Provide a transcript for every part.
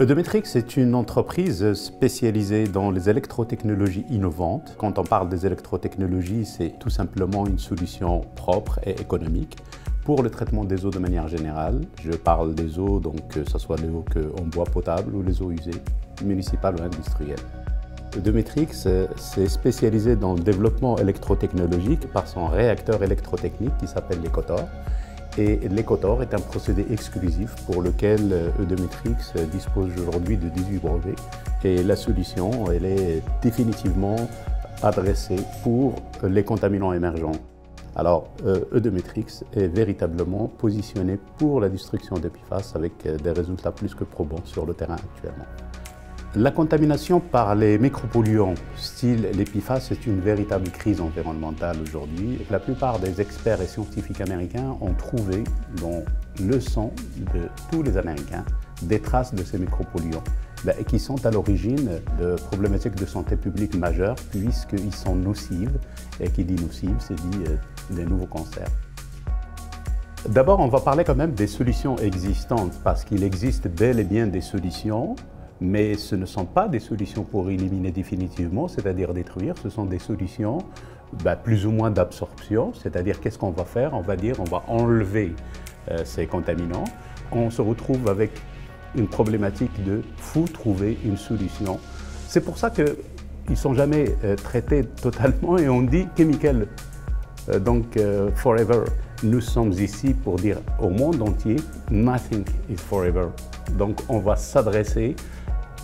Eudometrix est une entreprise spécialisée dans les électrotechnologies innovantes. Quand on parle des électrotechnologies, c'est tout simplement une solution propre et économique pour le traitement des eaux de manière générale. Je parle des eaux, donc que ce soit les eaux en bois potable ou les eaux usées, municipales ou industrielles. Eudometrix s'est spécialisé dans le développement électrotechnologique par son réacteur électrotechnique qui s'appelle l'Ecotor. Et l'Ecotor est un procédé exclusif pour lequel Eudometrix dispose aujourd'hui de 18 brevets. Et la solution, elle est définitivement adressée pour les contaminants émergents. Alors, Eudometrix est véritablement positionné pour la destruction des PFAS avec des résultats plus que probants sur le terrain actuellement. La contamination par les micropolluants, style les PFAS, est une véritable crise environnementale aujourd'hui. La plupart des experts et scientifiques américains ont trouvé dans le sang de tous les Américains des traces de ces micropolluants qui sont à l'origine de problématiques de santé publique majeures puisqu'ils sont nocifs, et qui dit nocifs, c'est dit des nouveaux cancers. D'abord, on va parler quand même des solutions existantes parce qu'il existe bel et bien des solutions. Mais ce ne sont pas des solutions pour éliminer définitivement, c'est-à-dire détruire, ce sont des solutions plus ou moins d'absorption, c'est-à-dire qu'est-ce qu'on va faire? On va dire on va enlever ces contaminants. On se retrouve avec une problématique de faut trouver une solution. C'est pour ça qu'ils ne sont jamais traités totalement et on dit chemical, forever. Nous sommes ici pour dire au monde entier, nothing is forever. Donc on va s'adresser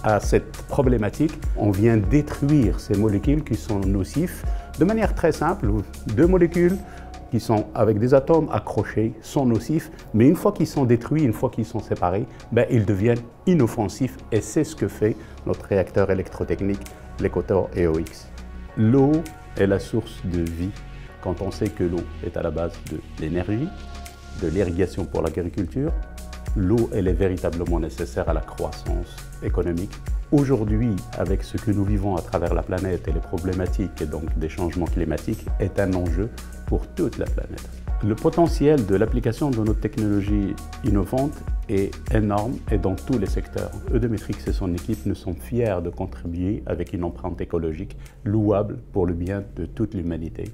à cette problématique. On vient détruire ces molécules qui sont nocifs de manière très simple. Deux molécules qui sont avec des atomes accrochés sont nocifs, mais une fois qu'ils sont détruits, une fois qu'ils sont séparés, ils deviennent inoffensifs et c'est ce que fait notre réacteur électrotechnique, l'Ecotor EOX. L'eau est la source de vie. Quand on sait que l'eau est à la base de l'énergie, de l'irrigation pour l'agriculture, l'eau, elle est véritablement nécessaire à la croissance économique. Aujourd'hui, avec ce que nous vivons à travers la planète et les problématiques et donc des changements climatiques, est un enjeu pour toute la planète. Le potentiel de l'application de nos technologies innovantes est énorme et dans tous les secteurs. Eudometrix et son équipe nous sont fiers de contribuer avec une empreinte écologique louable pour le bien de toute l'humanité.